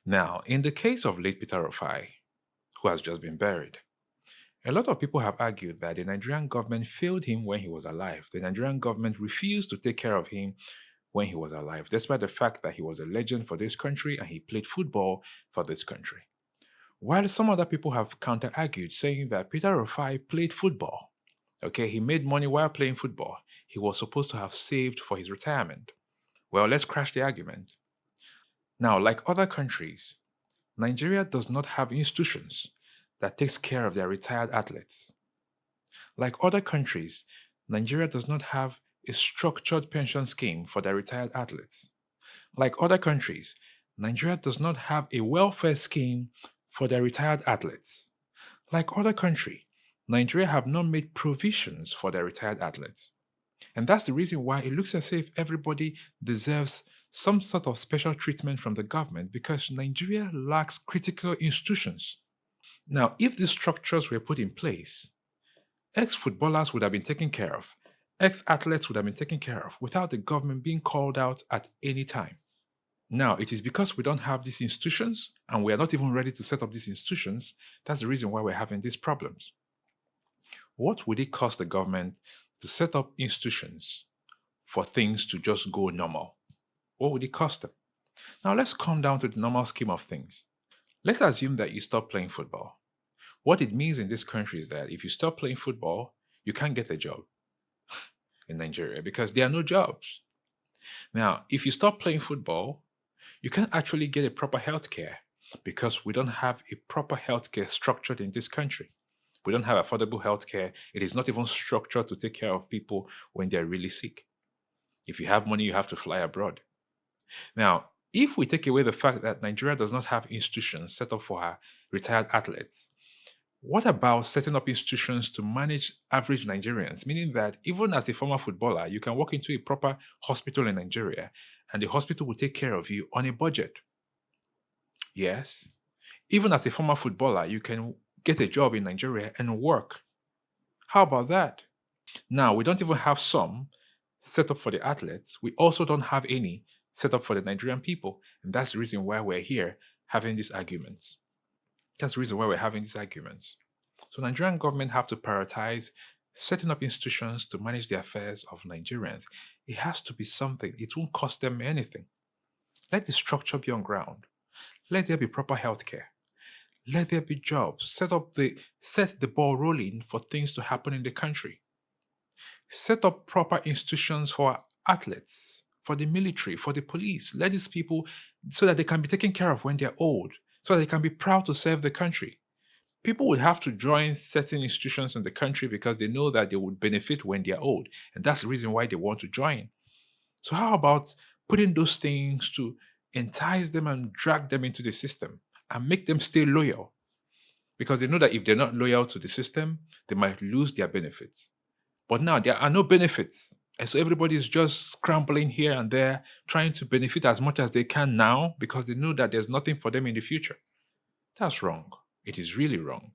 Now, in the case of late Peter Rufai, who has just been buried, a lot of people have argued that the Nigerian government failed him when he was alive. The Nigerian government refused to take care of him when he was alive, despite the fact that he was a legend for this country and he played football for this country. While some other people have counter argued, saying that Peter Rufai played football. Okay, he made money while playing football. He was supposed to have saved for his retirement. Well, let's crash the argument. Now, like other countries, Nigeria does not have institutions that takes care of their retired athletes. Like other countries, Nigeria does not have a structured pension scheme for their retired athletes. Like other countries, Nigeria does not have a welfare scheme for their retired athletes. Like other countries, Nigeria have not made provisions for their retired athletes. And that's the reason why it looks as if everybody deserves some sort of special treatment from the government because Nigeria lacks critical institutions. Now, if these structures were put in place, ex footballers would have been taken care of, ex athletes would have been taken care of without the government being called out at any time. Now, it is because we don't have these institutions and we are not even ready to set up these institutions. That's the reason why we're having these problems. What would it cost the government to set up institutions for things to just go normal? What would it cost them? Now, let's come down to the normal scheme of things. Let's assume that you stop playing football. What it means in this country is that if you stop playing football, you can't get a job in Nigeria because there are no jobs. Now, if you stop playing football, you can't actually get a proper health care because we don't have a proper healthcare structured in this country. We don't have affordable healthcare. It is not even structured to take care of people when they're really sick. If you have money, you have to fly abroad. Now, if we take away the fact that Nigeria does not have institutions set up for her retired athletes, what about setting up institutions to manage average Nigerians? Meaning that even as a former footballer, you can walk into a proper hospital in Nigeria and the hospital will take care of you on a budget. Yes. Even as a former footballer, you can get a job in Nigeria and work. How about that? Now, we don't even have some set up for the athletes. We also don't have any set up for the Nigerian people. And that's the reason why we're here having these arguments. That's the reason why we're having these arguments. So Nigerian government have to prioritize setting up institutions to manage the affairs of Nigerians. It has to be something. It won't cost them anything. Let the structure be on ground. Let there be proper healthcare. Let there be jobs. Set the ball rolling for things to happen in the country. Set up proper institutions for athletes, for the military, for the police. Let these people so that they can be taken care of when they're old, so that they can be proud to serve the country. People would have to join certain institutions in the country because they know that they would benefit when they're old. And that's the reason why they want to join. So, how about putting those things to entice them and drag them into the system and make them stay loyal? Because they know that if they're not loyal to the system, they might lose their benefits. But now there are no benefits. And so everybody is just scrambling here and there, trying to benefit as much as they can now because they know that there's nothing for them in the future. That's wrong. It is really wrong.